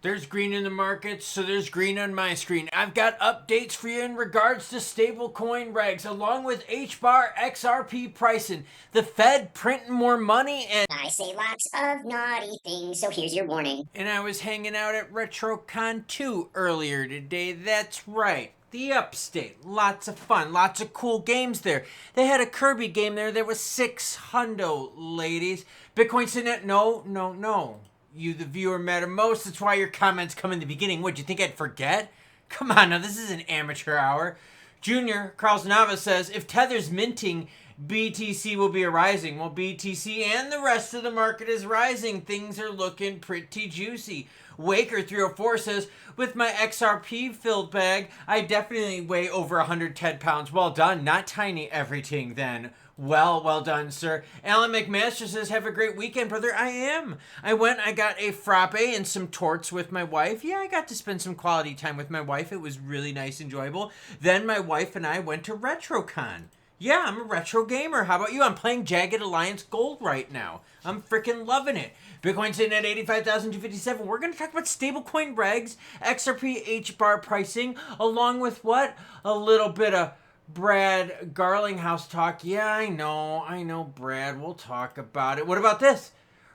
There's green in the markets, so there's green on my screen. I've got updates for you in regards to stablecoin regs, along with HBAR XRP pricing, the Fed printing more money, and I say lots of naughty things, so here's your warning. And I was hanging out at Retcon 2 earlier today. That's right. The Upstate. Lots of fun. Lots of cool games there. They had a Kirby game there. There was 600 ladies. Bitcoin sitting at no. You, the viewer, matter most. That's why your comments come in the beginning. What, you think I'd forget? Come on now, this is an amateur hour. Junior, Carlos Navas says, if Tether's minting, BTC will be a rising. Well, BTC and the rest of the market is rising. Things are looking pretty juicy. Waker 304 says, with my XRP filled bag, I definitely weigh over 110 pounds. Well done. Not tiny everything then. Well done, sir. Alan McMaster says, have a great weekend, brother. I am. I got a frappe and some torts with my wife. Yeah, I got to spend some quality time with my wife. It was really nice, enjoyable. Then my wife and I went to Retrocon. Yeah, I'm a retro gamer. How about you? I'm playing Jagged Alliance Gold right now. I'm freaking loving it. Bitcoin sitting at 85,257. We're going to talk about stablecoin regs, XRP HBAR pricing, along with what? A little bit of Brad Garlinghouse talk. Yeah, I know, Brad. We'll talk about it. What about this?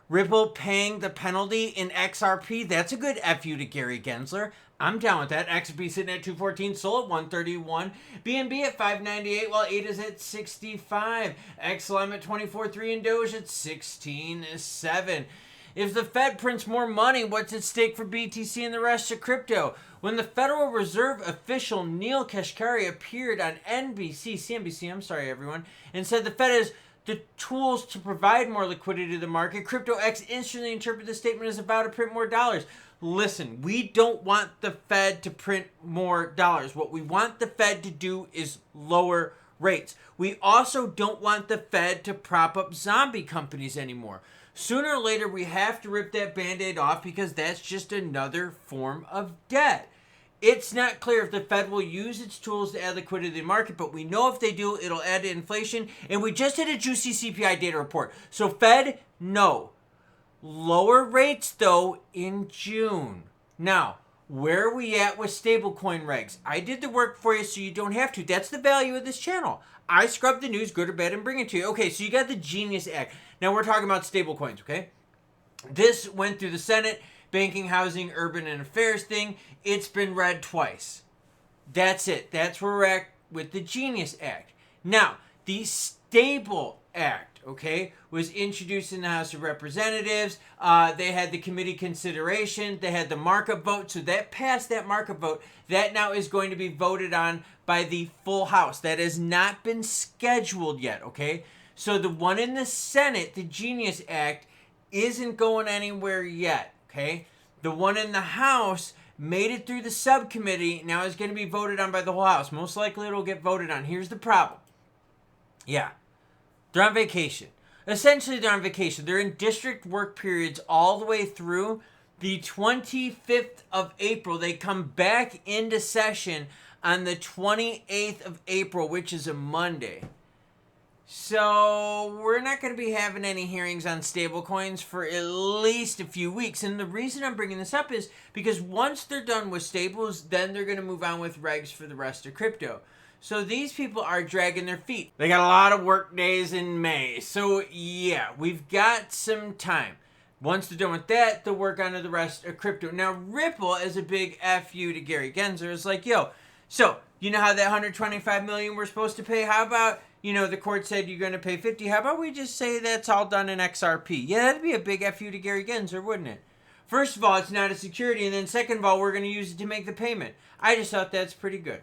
Ripple paying the penalty in XRP. That's a good FU to Gary Gensler. I'm down with that. XRP sitting at 214, Sol at 131, BNB at 598, while ADA is at 65, XLM at 24.3, and Doge at 16.7. If the Fed prints more money, what's at stake for BTC and the rest of crypto? When the Federal Reserve official Neil Kashkari appeared on CNBC, and said the Fed has the tools to provide more liquidity to the market, CryptoX instantly interpreted the statement as about to print more dollars. Listen, we don't want the Fed to print more dollars. What we want the Fed to do is lower rates. We also don't want the Fed to prop up zombie companies anymore. Sooner or later, we have to rip that Band-Aid off because that's just another form of debt. It's not clear if the Fed will use its tools to add liquidity to the market, but we know if they do, it'll add to inflation. And we just had a juicy CPI data report. So Fed, no. Lower rates, though, in June. Now, where are we at with stablecoin regs? I did the work for you so you don't have to. That's the value of this channel. I scrub the news, good or bad, and bring it to you. Okay, so you got the Genius Act. Now we're talking about stablecoins, okay? This went through the Senate, Banking, Housing, Urban, and Affairs thing. It's been read twice. That's it. That's where we're at with the Genius Act. Now, the Stable Act, okay, was introduced in the House of Representatives. They had the committee consideration. They had the markup vote. So that passed that markup vote. That now is going to be voted on by the full House. That has not been scheduled yet, okay? So the one in the Senate, the Genius Act, isn't going anywhere yet, okay? The one in the House made it through the subcommittee, now is going to be voted on by the whole House. Most likely it'll get voted on. Here's the problem. Yeah, they're on vacation. Essentially, they're on vacation. They're in district work periods all the way through the 25th of April. They come back into session on the 28th of April, which is a Monday. So we're not going to be having any hearings on stablecoins for at least a few weeks. And the reason I'm bringing this up is because once they're done with stables, then they're going to move on with regs for the rest of crypto. So these people are dragging their feet. They got a lot of work days in May. So yeah, we've got some time. Once they're done with that, they'll work on to the rest of crypto. Now, Ripple, as a big FU to Gary Gensler, is like, yo, so you know how that $125 million we're supposed to pay? How about, the court said you're going to pay 50. How about we just say that's all done in XRP? Yeah, that'd be a big FU to Gary Gensler, wouldn't it? First of all, it's not a security. And then second of all, we're going to use it to make the payment. I just thought that's pretty good.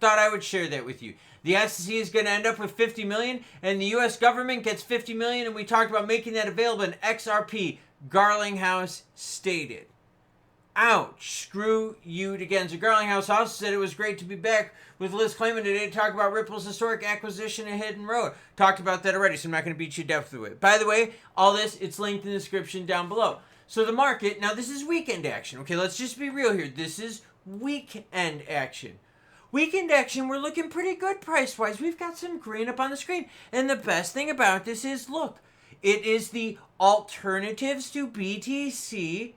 Thought I would share that with you. The SEC is going to end up with $50 million, and the U.S. government gets $50 million, and we talked about making that available in XRP. Garlinghouse stated. Ouch. Screw you to Gensler. Garlinghouse also said it was great to be back with Liz Clayman today to talk about Ripple's historic acquisition of Hidden Road. Talked about that already, so I'm not going to beat you to death with it. By the way, all this, it's linked in the description down below. So the market, now this is weekend action. Okay, let's just be real here. This is weekend action. Weekend action, we're looking pretty good price-wise. We've got some green up on the screen. And the best thing about this is, look, it is the alternatives to BTC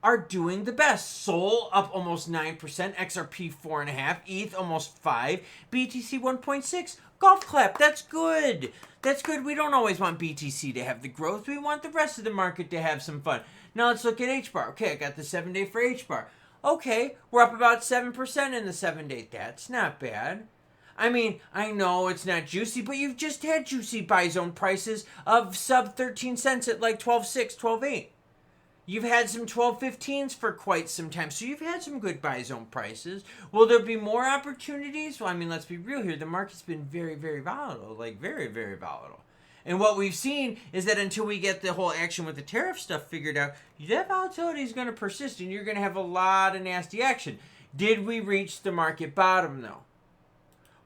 are doing the best. Sol up almost 9%, XRP 4.5%, ETH almost 5%, BTC 1.6%. Golf clap, that's good. That's good. We don't always want BTC to have the growth. We want the rest of the market to have some fun. Now let's look at H-bar. Okay, I got the 7-day for H-bar. Okay, we're up about 7% in the 7-day. That's not bad. I mean, I know it's not juicy, but you've just had juicy buy zone prices of sub 13 cents at like 12.6, 12.8. You've had some 12.15s for quite some time, so you've had some good buy zone prices. Will there be more opportunities? Well, I mean, let's be real here. The market's been very, very volatile, like very, very volatile. And what we've seen is that until we get the whole action with the tariff stuff figured out, that volatility is going to persist, and you're going to have a lot of nasty action. Did we reach the market bottom, though?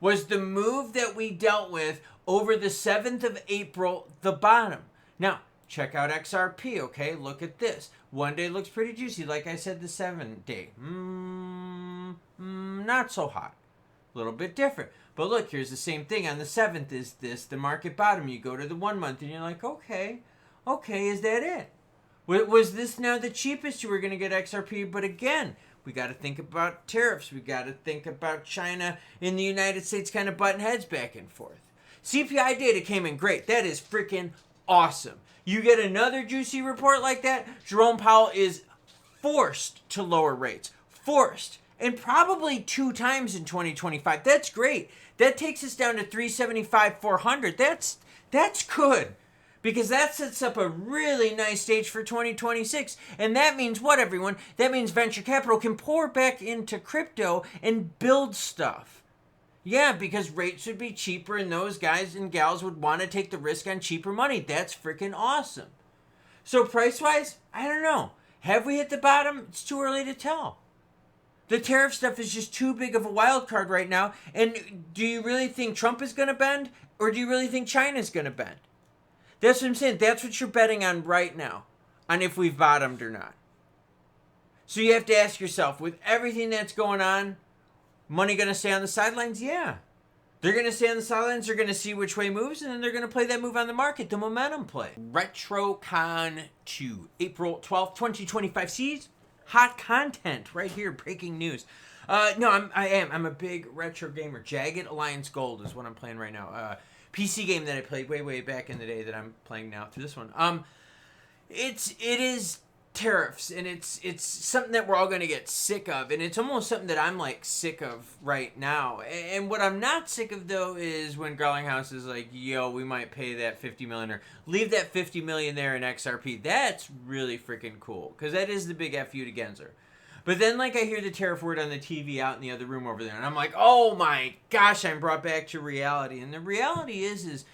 Was the move that we dealt with over the 7th of April the bottom? Now, check out XRP, okay? Look at this. 1 day looks pretty juicy. Like I said, the 7-day. Not so hot. A little bit different. But look, here's the same thing. On the 7th is this, the market bottom. You go to the 1 month and you're like, okay, is that it? Was this now the cheapest you were going to get XRP? But again, we got to think about tariffs. We got to think about China in the United States kind of butting heads back and forth. CPI data came in great. That is freaking awesome. You get another juicy report like that, Jerome Powell is forced to lower rates. Forced. And probably 2 times in 2025. That's great. That takes us down to 375, 400. That's good. Because that sets up a really nice stage for 2026. And that means what, everyone? That means venture capital can pour back into crypto and build stuff. Yeah, because rates would be cheaper and those guys and gals would want to take the risk on cheaper money. That's freaking awesome. So price-wise, I don't know. Have we hit the bottom? It's too early to tell. The tariff stuff is just too big of a wild card right now. And do you really think Trump is going to bend? Or do you really think China's going to bend? That's what I'm saying. That's what you're betting on right now. On if we've bottomed or not. So you have to ask yourself, with everything that's going on, money going to stay on the sidelines? Yeah. They're going to stay on the sidelines. They're going to see which way moves. And then they're going to play that move on the market. The momentum play. Retcon 2. April 12th, 2025. See? Hot content right here. Breaking news. No, I'm a big retro gamer. Jagged Alliance Gold is what I'm playing right now. PC game that I played way back in the day that I'm playing now through this one. It is tariffs, and it's something that we're all going to get sick of, and it's almost something that I'm like sick of right now. And what I'm not sick of though is when Garlinghouse is like, yo, we might pay that $50 million or leave that $50 million there in XRP. That's really freaking cool, because that is the big FU to Genzer. But then, like, I hear the tariff word on the TV out in the other room over there, and I'm like, oh my gosh, I'm brought back to reality. And the reality is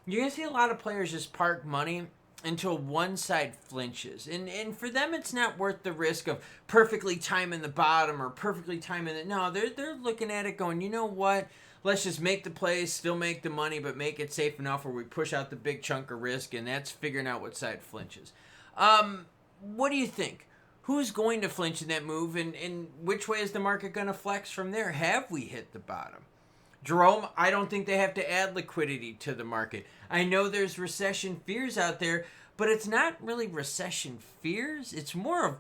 you're going to see a lot of players just park money until one side flinches. And for them, it's not worth the risk of perfectly timing the bottom or perfectly timing it. No, they're looking at it going, you know what? Let's just make the play, still make the money, but make it safe enough where we push out the big chunk of risk, and that's figuring out what side flinches. What do you think? Who's going to flinch in that move, and which way is the market going to flex from there? Have we hit the bottom? Jerome, I don't think they have to add liquidity to the market. I know there's recession fears out there, but it's not really recession fears. It's more of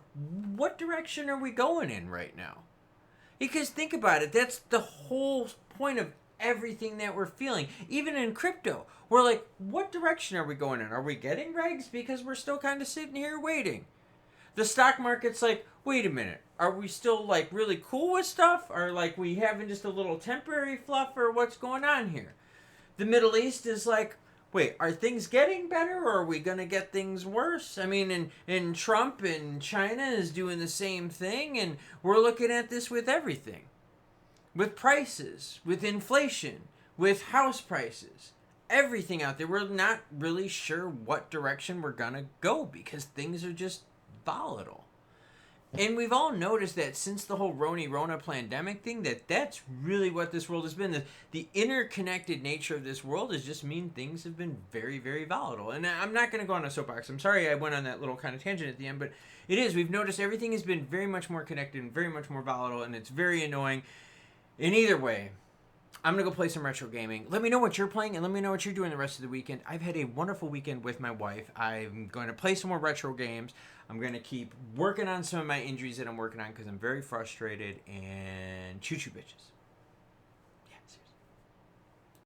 what direction are we going in right now? Because think about it, that's the whole point of everything that we're feeling. Even in crypto, we're like, what direction are we going in? Are we getting regs? Because we're still kind of sitting here waiting. The stock market's like, wait a minute, are we still like really cool with stuff? Or like we having just a little temporary fluff, or what's going on here? The Middle East is like, wait, are things getting better, or are we going to get things worse? I mean, and Trump and China is doing the same thing, and we're looking at this with everything. With prices, with inflation, with house prices, everything out there. We're not really sure what direction we're going to go because things are just volatile. And we've all noticed that since the whole Rona pandemic thing, that's really what this world has been. The interconnected nature of this world has just mean things have been very, very volatile. And I'm not going to go on a soapbox. I'm sorry I went on that little kind of tangent at the end, but it is. We've noticed everything has been very much more connected and very much more volatile, and it's very annoying. In either way, I'm going to go play some retro gaming. Let me know what you're playing and let me know what you're doing the rest of the weekend. I've had a wonderful weekend with my wife. I'm going to play some more retro games. I'm going to keep working on some of my injuries that I'm working on because I'm very frustrated. And choo-choo bitches.